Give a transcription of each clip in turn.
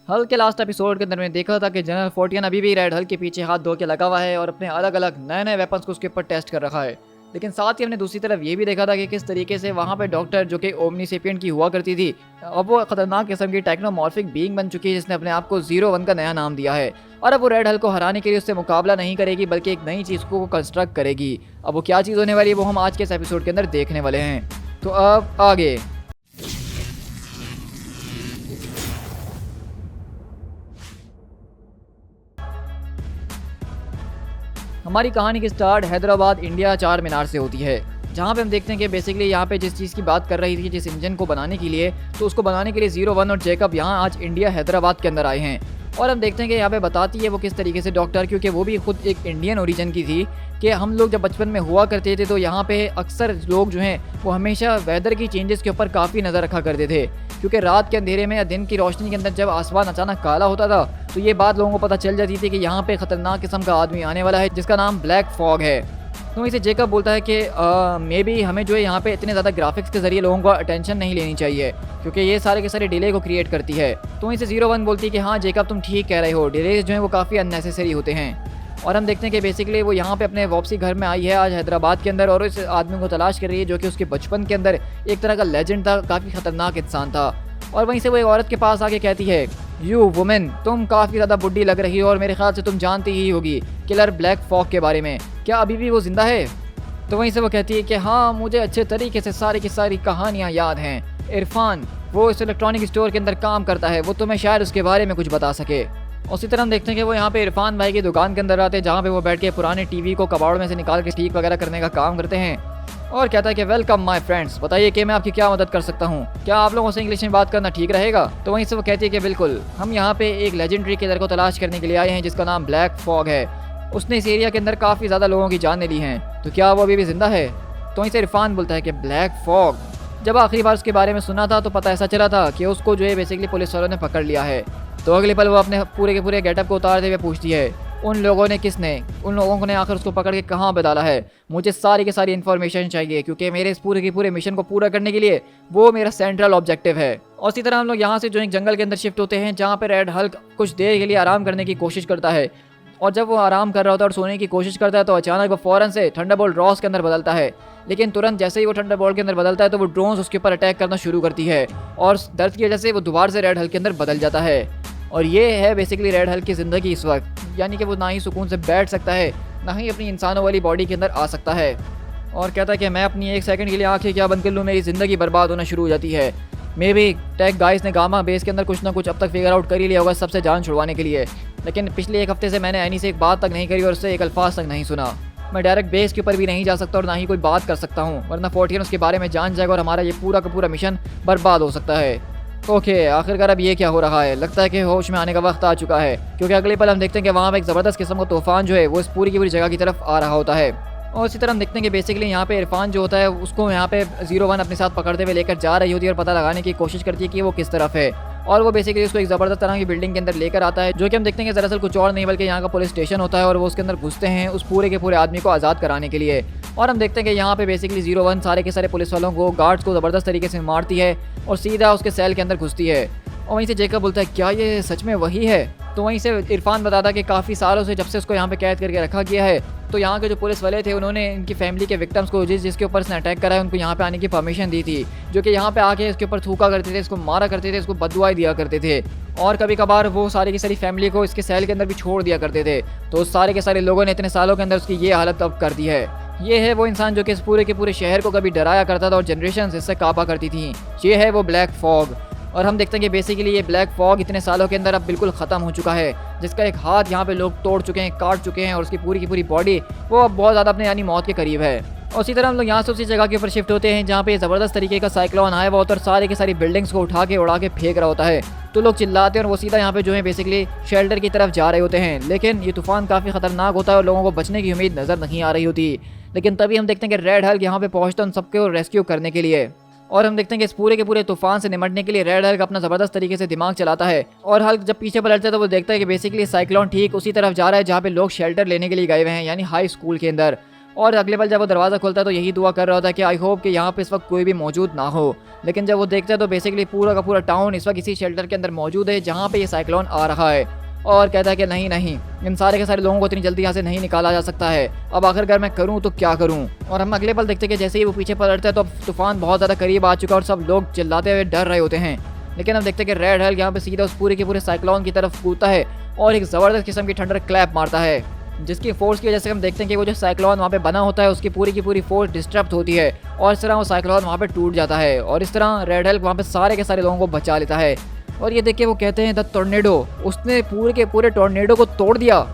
Hulk के last episode के अंदर मैंने देखा था कि जनरल फोर्टियन अभी भी रेड हल्क के पीछे हाथ धो के लगा हुआ है और अपने अलग अलग नए नए वेपन्स को उसके ऊपर टेस्ट कर रखा है। लेकिन साथ ही हमने दूसरी तरफ ये भी देखा था कि किस तरीके से वहाँ पे डॉक्टर जो कि ओमनीसेपियन की हुआ करती थी, अब वो खतरनाक किस्म की टेक्नोमॉर्फिक बीइंग बन चुकी है जिसने अपने आप को 01 का नया नाम दिया है। और अब वो रेड हल्क को हराने के लिए उससे मुकाबला नहीं करेगी बल्कि एक नई चीज़ को कंस्ट्रक्ट करेगी। अब वो क्या चीज़ होने वाली है वो हम आज के इस एपिसोड के अंदर देखने वाले हैं। तो अब आगे हमारी कहानी की स्टार्ट हैदराबाद इंडिया चार मीनार से होती है, जहाँ पे हम देखते हैं कि बेसिकली यहाँ पे जिस चीज़ की बात कर रही थी, जिस इंजन को बनाने के लिए, तो उसको बनाने के लिए 01 और जैकब यहाँ आज इंडिया हैदराबाद के अंदर आए हैं। और हम देखते हैं कि यहाँ पे बताती है वो किस तरीके से डॉक्टर, क्योंकि वो भी खुद एक इंडियन ओरिजिन की थी, कि हम लोग जब बचपन में हुआ करते थे तो यहाँ पे अक्सर लोग जो हैं वो हमेशा वेदर की चेंजेस के ऊपर काफ़ी नज़र रखा करते थे, क्योंकि रात के अंधेरे में या दिन की रोशनी के अंदर जब आसमान अचानक काला होता था तो ये बात लोगों को पता चल जाती थी कि यहाँ पे खतरनाक किस्म का आदमी आने वाला है जिसका नाम ब्लैक फॉग है। तो इसे जेकब बोलता है कि मे बी हमें जो है यहाँ पे इतने ज़्यादा ग्राफिक्स के जरिए लोगों को अटेंशन नहीं लेनी चाहिए, क्योंकि ये सारे के सारे डिले को क्रिएट करती है। तो इसे 01 बोलती है कि हाँ जेकब तुम ठीक कह रहे हो, डिलेज जो है वो काफ़ी अननेसेसरी होते हैं। और हम देखते हैं कि बेसिकली वो यहाँ पे अपने वापसी घर में आई है आज हैदराबाद के अंदर और इस आदमी को तलाश कर रही है जो कि उसके बचपन के अंदर एक तरह का लेजेंड था, काफ़ी खतरनाक इंसान था। और वहीं से वो एक औरत के पास आके कहती है, यू वुमेन तुम काफ़ी ज़्यादा बुढ़ी लग रही हो और मेरे ख्याल से तुम जानती ही होगी किलर ब्लैक फॉग के बारे में, क्या अभी भी वो जिंदा है? तो वहीं से वो कहती है कि हाँ मुझे अच्छे तरीके से सारी की सारी कहानियाँ याद हैं। इरफान वो इस इलेक्ट्रॉनिक स्टोर के अंदर काम करता है, वो तुम्हें शायद उसके बारे में कुछ बता सके। उसी तरह हम देखते हैं कि वो यहाँ पे इरफान भाई की दुकान के अंदर आते हैं, जहाँ पे वो बैठ के पुराने टीवी को कबाड़ में से निकाल के ठीक वगैरह करने का काम करते हैं। और कहता है कि वेलकम माय फ्रेंड्स, बताइए कि मैं आपकी क्या मदद कर सकता हूँ, क्या आप लोगों से इंग्लिश में बात करना ठीक रहेगा? तो वहीं से वो कहती है कि बिल्कुल, हम यहाँ पे एक लेजेंडरी किलर को तलाश करने के लिए आए हैं जिसका नाम ब्लैक फॉग है। उसने इस एरिया के अंदर काफ़ी ज़्यादा लोगों की जानें ली हैं, तो क्या वो अभी भी जिंदा है? तो वहीं से इरफान बोलता है कि ब्लैक फॉग, जब आखिरी बार उसके बारे में सुना था तो पता ऐसा चला था कि उसको जो है बेसिकली पुलिस वालों ने पकड़ लिया है। तो अगले पल वो अपने पूरे के पूरे गेटअप को उतारते हुए पूछती है, उन लोगों ने आखिर उसको पकड़ के कहाँ पे डाला है? मुझे सारी की सारी इन्फॉर्मेशन चाहिए, क्योंकि मेरे इस पूरे के पूरे मिशन को पूरा करने के लिए वो मेरा सेंट्रल ऑब्जेक्टिव है। और इसी तरह हम लोग यहाँ से जो एक जंगल के अंदर शिफ्ट होते हैं, जहाँ पे रेड हल्क कुछ देर के लिए आराम करने की कोशिश करता है। और जब वो आराम कर रहा होता है और सोने की कोशिश करता है तो अचानक वो फौरन से थंडरबोल्ट रॉस के अंदर बदलता है। लेकिन तुरंत जैसे ही वो थंडरबोल्ट के अंदर बदलता है तो वो ड्रोन्स उसके ऊपर अटैक करना शुरू करती है और दर्द की वजह से वो दोबारा से रेड हल्क के अंदर बदल जाता है। और ये है बेसिकली रेड हल्क की ज़िंदगी इस वक्त, यानी कि वो ना ही सुकून से बैठ सकता है, ना ही अपनी इंसानों वाली बॉडी के अंदर आ सकता है। और कहता है कि मैं अपनी एक सेकंड के लिए आंखें क्या बंद कर लूँ, मेरी ज़िंदगी बर्बाद होना शुरू हो जाती है। मे बी टेक गाइस ने गामा बेस के अंदर कुछ ना कुछ अब तक फिगर आउट कर ही लिया होगा सबसे जान छुड़वाने के लिए, लेकिन पिछले एक हफ्ते से मैंने एनी से एक बात तक नहीं करी और उससे एक अल्फाज तक नहीं सुना। मैं डायरेक्ट बेस के ऊपर भी नहीं जा सकता और ना ही कोई बात कर सकता हूँ, वरना फोर्टियन उसके बारे में जान जाएगा और हमारा ये पूरा का पूरा मिशन बर्बाद हो सकता है। ओके, आखिरकार अब ये क्या हो रहा है? लगता है कि होश में आने का वक्त आ चुका है, क्योंकि अगले पल हम देखते हैं कि वहाँ पर एक ज़बरदस्त किस्म का तूफान जो है वो इस पूरी की पूरी जगह की तरफ आ रहा होता है। और इसी तरह हम देखते हैं कि बेसिकली यहाँ पे इरफान जो होता है उसको यहाँ पे 01 अपने साथ पकड़ते हुए लेकर जा रही होती है और पता लगाने की कोशिश करती है कि वो किस तरफ है। और वो बेसिकली उसको एक ज़बरदस्त तरह की बिल्डिंग के अंदर लेकर आता है, जो कि हम देखते हैं कि दरअसल कुछ और नहीं बल्कि यहाँ का पुलिस स्टेशन होता है। और वो उसके अंदर घुसते हैं उस पूरे के पूरे आदमी को आज़ाद कराने के लिए। और हम देखते हैं कि यहाँ पे बेसिकली 01 सारे के सारे पुलिस वालों को, गार्ड्स को ज़बरदस्त तरीके से मारती है और सीधा उसके सेल के अंदर घुसती है। और वहीं से जेकब बोलता है, क्या ये सच में वही है? तो वहीं से इरफान बताता कि काफ़ी सालों से जब से उसको यहाँ पे कैद करके रखा गया है, तो यहाँ के जो पुलिस वाले थे उन्होंने इनकी फैमिली के विक्टिम्स को, जिसके ऊपर इसने अटैक करा है, उनको यहाँ पे आने की परमिशन दी थी, जो कि यहाँ पे आके इसके ऊपर थूका करते थे, इसको मारा करते थे, इसको बददुआएं दिया करते थे। और कभी कभार वो सारी की सारी फैमिली को इसके सेल के अंदर भी छोड़ दिया करते थे। तो उस सारे के सारे लोगों ने इतने सालों के अंदर उसकी ये हालत अब कर दी है। ये है वो इंसान जो कि इस पूरे के पूरे शहर को कभी डराया करता था और जनरेशन इससे कांपा करती थी। ये है वो ब्लैक फॉग। और हम देखते हैं कि बेसिकली ये ब्लैक फॉग इतने सालों के अंदर अब बिल्कुल ख़त्म हो चुका है, जिसका एक हाथ यहाँ पे लोग तोड़ चुके हैं, काट चुके हैं, और उसकी पूरी की पूरी बॉडी वो अब बहुत ज़्यादा अपने यानी मौत के करीब है। और इसी तरह हम लोग यहाँ से उसी जगह के ऊपर शिफ्ट होते हैं जहाँ पे ज़बरदस्त तरीके का साइक्लोन आया हुआ होता है और सारी की सारी बिल्डिंग्स को उठा के उड़ा के फेंक रहा होता है। तो लोग चिल्लाते हैं और वो सीधा यहाँ पे जो है बेसिकली शेल्टर की तरफ जा रहे होते हैं। लेकिन ये तूफान काफ़ी ख़तरनाक होता है और लोगों को बचने की उम्मीद नज़र नहीं आ रही होती। लेकिन तभी हम देखते हैं कि रेड हल्क यहाँ पे पहुँचता है उन सबको रेस्क्यू करने के लिए। और हम देखते हैं कि इस पूरे के पूरे तूफान से निपटने के लिए रेड हल्क अपना ज़बरदस्त तरीके से दिमाग चलाता है। और हल्क जब पीछे पलटता है तो वो देखता है कि बेसिकली साइक्लोन ठीक उसी तरफ जा रहा है जहाँ पे लोग शेल्टर लेने के लिए गए हुए हैं, यानी हाई स्कूल के अंदर। और अगले पल जब वो दरवाज़ा खोलता है तो यही दुआ कर रहा होता है कि आई होप कि यहाँ पे इस वक्त कोई भी मौजूद ना हो। लेकिन जब वो देखता है तो बेसिकली पूरा का पूरा टाउन इस वक्त इसी शेल्टर के अंदर मौजूद है जहाँ पे ये साइक्लोन आ रहा है। और कहता है कि नहीं नहीं, इन सारे के सारे लोगों को इतनी जल्दी यहाँ से नहीं निकाला जा सकता है। अब आखिरकार मैं करूँ तो क्या करूँ। और हम अगले पल देखते हैं कि जैसे ही वो पीछे पलटता है तो अब तूफान बहुत ज़्यादा करीब आ चुका है और सब लोग चिल्लाते हुए डर रहे होते हैं। लेकिन हम देखते हैं कि रेड हल्क यहाँ पे सीधा उस पूरे के पूरे साइक्लोन की तरफ कूदता है और एक ज़बरदस्त किस्म की थंडर क्लैप मारता है, जिसकी फोर्स की वजह से हम देखते हैं कि वो जो साइक्लोन वहाँ पे बना होता है उसकी पूरी की पूरी फोर्स डिस्टर्ब होती है और इस तरह वो साइक्लोन वहाँ पे टूट जाता है। और इस तरह रेड हल्क वहाँ पे सारे के सारे लोगों को बचा लेता है। और ये देख के वो कहते हैं द टोर्नेडो, उसने पूरे के पूरे टोर्नेडो को तोड़ दिया।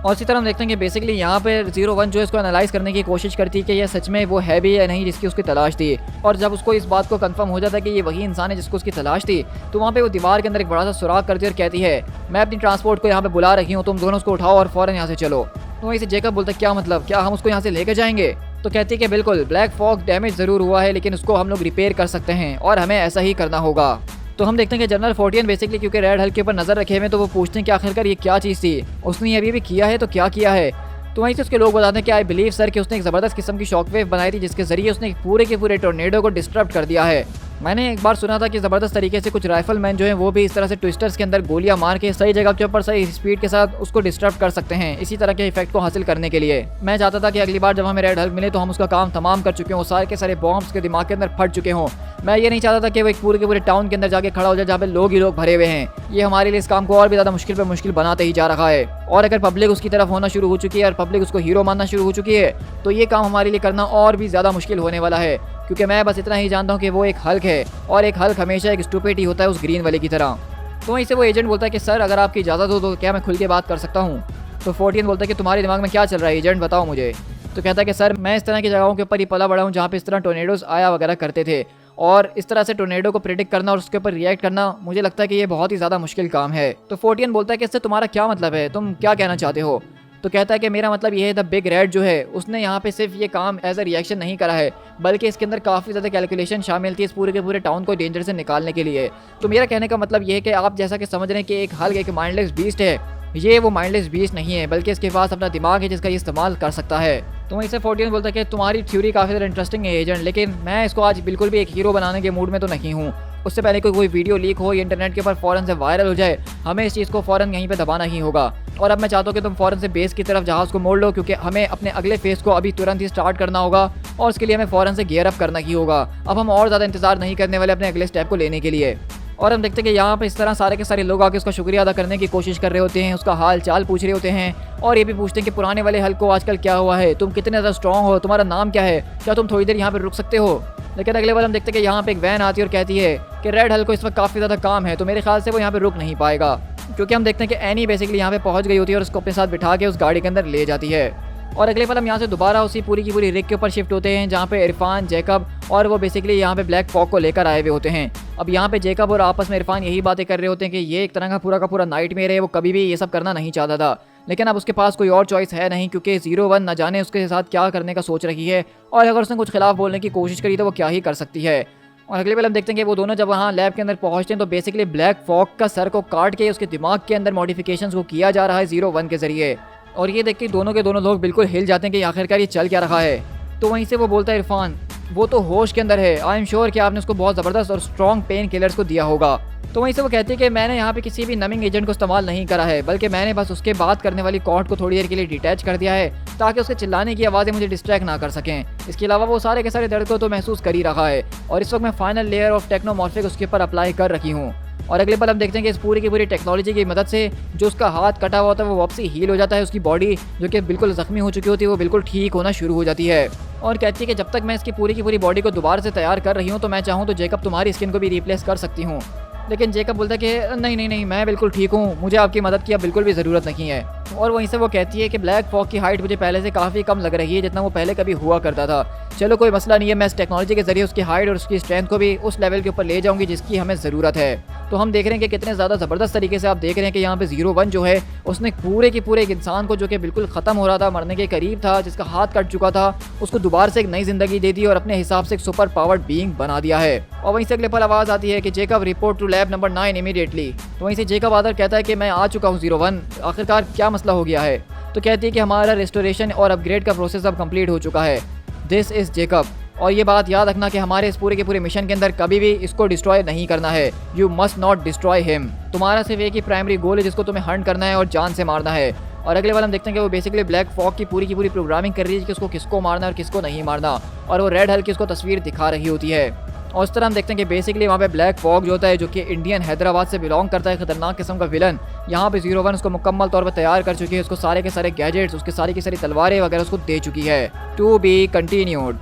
और इसी तरह हम देखते हैं कि बेसिकली यहाँ पे 01 जो है इसको एनालाइज करने की कोशिश करती है कि यह सच में वो है भी या नहीं जिसकी उसकी तलाश थी। और जब उसको इस बात को कंफर्म हो जाता है कि ये वही इंसान है जिसको उसकी तलाश थी, तो वहाँ पे वो दीवार के अंदर एक बड़ा सा सुराग करती है और कहती है मैं अपनी ट्रांसपोर्ट को यहाँ पे बुला रही हूँ, तुम दोनों उसको उठाओ और फौरन यहाँ से चलो। तो वहीं से जेकब बोलता है क्या मतलब, क्या हम उसको यहाँ से लेकर जाएंगे? तो कहती है कि बिल्कुल, ब्लैक फॉग डैमेज ज़रूर हुआ है लेकिन उसको हम लोग रिपेयर कर सकते हैं और हमें ऐसा ही करना होगा। तो हम देखते हैं कि जनरल फोर्टियन बेसिकली क्योंकि रेड हल्क के ऊपर नजर रखे हुए तो वो पूछते हैं कि आखिरकार ये क्या चीज़ थी, उसने अभी भी किया है तो क्या किया है। तो वहीं से उसके लोग बताते हैं कि आई बिलीव सर कि उसने एक ज़बरदस्त किस्म की शॉकवेव बनाई थी जिसके जरिए उसने पूरे के पूरे टोर्नेडो को डिस्टर्ब कर दिया है। मैंने एक बार सुना था कि ज़बरदस्त तरीके से कुछ राइफलमैन जो हैं वो भी इस तरह से ट्विस्टर्स के अंदर गोलियां मार के सही जगह के ऊपर सही स्पीड के साथ उसको डिस्टर्ब कर सकते हैं इसी तरह के इफेक्ट को हासिल करने के लिए। मैं चाहता था कि अगली बार जब हमें रेड हल्क मिले तो हम उसका काम तमाम कर चुके हों, सारे के सारे बॉम्ब्स के दिमाग के अंदर फट चुके हों। मैं ये नहीं चाहता था कि वो एक पूरे के पूरे टाउन के अंदर जाके खड़ा हो जाए जहाँ पे लोग ही लोग भरे हुए हैं। ये हमारे लिए इस काम को और भी ज़्यादा मुश्किल पे मुश्किल बनाते ही जा रहा है। और अगर पब्लिक उसकी तरफ होना शुरू हो चुकी है और पब्लिक उसको हीरो मानना शुरू हो चुकी है तो ये काम हमारे लिए करना और भी ज़्यादा मुश्किल होने वाला है, क्योंकि मैं बस इतना ही जानता हूँ कि वो एक हल्क है और एक हल्क हमेशा एक स्टूपिड ही होता है उस ग्रीन वाले की तरह। तो वहीं से वो एजेंट बोलता है कि सर अगर आपकी इजाज़त हो तो क्या मैं खुल के बात कर सकता हूँ। तो 14 बोलता है कि तुम्हारे दिमाग में क्या चल रहा है एजेंट, बताओ मुझे। तो कहता है कि सर मैं इस तरह की जगहों के ऊपर ही पला बड़ा हूँ जहाँ पे इस तरह टोर्नेडोज आया वगैरह करते थे और इस तरह से टोर्नेडो को प्रेडिक्ट करना और उसके ऊपर रिएक्ट करना मुझे लगता है कि ये बहुत ही ज़्यादा मुश्किल काम है। तो 14 बोलता है कि इससे तुम्हारा क्या मतलब है, तुम क्या कहना चाहते हो। तो कहता है कि मेरा मतलब ये है द बिग रेड जो है उसने यहाँ पे सिर्फ ये काम एज अ रिएक्शन नहीं करा है बल्कि इसके अंदर काफ़ी ज़्यादा कैलकुलेशन शामिल थी इस पूरे के पूरे टाउन को डेंजर से निकालने के लिए। तो मेरा कहने का मतलब ये है कि आप जैसा कि समझ रहे हैं कि एक हल्क एक माइंडलेस बीस्ट है, ये वो माइंडलेस बीस्ट नहीं है बल्कि इसके पास अपना दिमाग है जिसका ये इस्तेमाल कर सकता है। तो वहीं से 14 बोलता है कि तुम्हारी थ्योरी काफ़ी ज़्यादा इंटरेस्टिंग है एजेंट, लेकिन मैं इसको आज बिल्कुल भी एक हीरो बनाने के मूड में तो नहीं हूँ। उससे पहले कोई वीडियो लीक हो या इंटरनेट के ऊपर फ़ौरन से वायरल हो जाए, हमें इस चीज़ को फ़ौरन यहीं पे दबाना ही होगा। और अब मैं चाहता हूँ कि तुम फ़ौरन से बेस की तरफ जहाज़ को मोड़ लो, क्योंकि हमें अपने अगले फेज़ को अभी तुरंत ही स्टार्ट करना होगा और उसके लिए हमें फ़ौरन से गियर अप करना ही होगा। अब हम और ज़्यादा इंतज़ार नहीं करने वाले अपने अगले स्टेप को लेने के लिए। और हम देखते हैं कि यहाँ पे इस तरह सारे के सारे लोग आके उसका शुक्रिया अदा करने की कोशिश कर रहे होते हैं, उसका हाल चाल पूछ रहे होते हैं और ये भी पूछते हैं कि पुराने वाले हल्क को आजकल क्या हुआ है, तुम कितने ज़्यादा स्ट्रॉन्ग हो, तुम्हारा नाम क्या है, क्या तुम थोड़ी देर यहाँ पे रुक सकते हो। लेकिन अगले बार हम देखते हैं कि यहाँ पे एक वैन आती है और कहती है कि रेड हल्क को इस वक्त काफ़ी ज़्यादा काम है, तो मेरे ख्याल से वो यहाँ पे रुक नहीं पाएगा, क्योंकि हम देखते हैं कि एनी बेसिकली यहाँ पे पहुँच गई होती है और उसको अपने साथ बिठा के उस गाड़ी के अंदर ले जाती है। और अगले पल हम यहाँ से दोबारा उसी पूरी की पूरी रिग के ऊपर शिफ्ट होते हैं जहाँ पे इरफान, जेकब और वो बेसिकली यहाँ पे ब्लैक फॉग को लेकर आए हुए होते हैं। अब यहाँ पे जेकब और आपस में इरफान यही बातें कर रहे होते हैं कि ये एक तरह का पूरा नाइटमेयर है, वो कभी भी ये सब करना नहीं चाहता था, लेकिन अब उसके पास कोई और चॉइस है नहीं, क्योंकि 01 न जाने उसके साथ क्या करने का सोच रही है और अगर उसने कुछ खिलाफ बोलने की कोशिश करी तो वो क्या ही कर सकती है। और अगले पल हम देखते हैं कि वो दोनों जब वहाँ लैब के अंदर पहुँचते हैं तो बेसिकली ब्लैक फॉग का सर को काट के उसके दिमाग के अंदर मॉडिफिकेशंस को किया जा रहा है 01 के जरिए। और ये देख के दोनों के दोनों लोग बिल्कुल हिल जाते हैं कि आखिरकार ये चल क्या रहा है। तो वहीं से वो बोलता है इरफान, वो तो होश के अंदर है, आई एम श्योर कि आपने उसको बहुत ज़बरदस्त और स्ट्रॉन्ग पेन किलर्स को दिया होगा। तो वहीं से वो कहती है कि मैंने यहाँ पे किसी भी नमिंग एजेंट को इस्तेमाल नहीं करा है, बल्कि मैंने बस उसके बात करने वाली कॉर्ड को थोड़ी देर के लिए डिटैच कर दिया है ताकि उसके चिल्लाने की आवाज़ें मुझे डिस्ट्रैक्ट ना कर सकें। इसके अलावा वो सारे के सारे दर्द को तो महसूस कर ही रहा है और इस वक्त मैं फाइनल लेयर ऑफ टेक्नोमॉर्फिक उसके ऊपर अप्लाई कर रखी हूँ। और अगले पल हम देखते हैं कि इस पूरी की पूरी टेक्नोलॉजी की मदद से जो उसका हाथ कटा हुआ होता है वो वापसी हील हो जाता है, उसकी बॉडी जो कि बिल्कुल ज़ख्मी हो चुकी होती है वो बिल्कुल ठीक होना शुरू हो जाती है। और कहती है कि जब तक मैं इसकी पूरी की पूरी बॉडी को दोबारा से तैयार कर रही हूँ तो मैं चाहूँ तो जेकब तुम्हारी स्किन को भी रिप्लेस कर सकती हूँ। लेकिन जेकब बोलता है कि नहीं नहीं नहीं, मैं बिल्कुल ठीक हूँ, मुझे आपकी मदद की अब बिल्कुल भी ज़रूरत नहीं है। और वहीं से वो कहती है कि ब्लैक फॉग की हाइट मुझे पहले से काफ़ी कम लग रही है जितना वो पहले कभी हुआ करता था। चलो कोई मसला नहीं है, मैं इस टेक्नोलॉजी के जरिए उसकी हाइट और उसकी स्ट्रेंथ को भी उस लेवल के ऊपर ले जाऊंगी जिसकी हमें ज़रूरत है। तो हम देख रहे हैं कि कितने ज़्यादा ज़बरदस्त तरीके से आप देख रहे हैं कि यहाँ पे 01 जो है उसने पूरे के पूरे एक इंसान को जो कि बिल्कुल ख़त्म हो रहा था, मरने के करीब था, जिसका हाथ कट चुका था, उसको दोबारा से एक नई ज़िंदगी दे दी और अपने हिसाब से एक सुपर पावर्ड बीइंग बना दिया है। और वहीं से अगले पल आवाज़ आती है कि Jacob report to lab number 9 immediately. तो वहीं से जेकब आदर कहता है कि मैं आ चुका हूँ 01, आखिरकार क्या मसला हो गया है। तो कहती है कि हमारा रेस्टोरेशन और अपग्रेड का प्रोसेस अब कंप्लीट हो चुका है। This is Jacob. और ये बात याद रखना कि हमारे इस पूरे के पूरे मिशन के अंदर कभी भी इसको डिस्ट्रॉय नहीं करना है। You must not destroy him. तुम्हारा सिर्फ एक ही प्राइमरी गोल है जिसको तुम्हें हंट करना है और जान से मारना है। और अगले बार हम देखते हैं कि वो बेसिकली ब्लैक फॉग की पूरी प्रोग्रामिंग कर रही है कि उसको किसको मारना है और किसको नहीं मारना, और वो रेड हल्क की उसको तस्वीर दिखा रही होती है। और उस तरह हम देखते हैं कि बेसिकली वहाँ पे ब्लैक फॉग जो होता है, जो कि इंडियन हैदराबाद से बिलोंग करता है, खतरनाक किस्म का विलन, यहाँ पे 01 उसको मुकम्मल तौर पर तैयार कर चुकी है। उसको सारे के सारे गैजेट्स, उसके सारी की सारी तलवारें वगैरह उसको दे चुकी है। To be continued.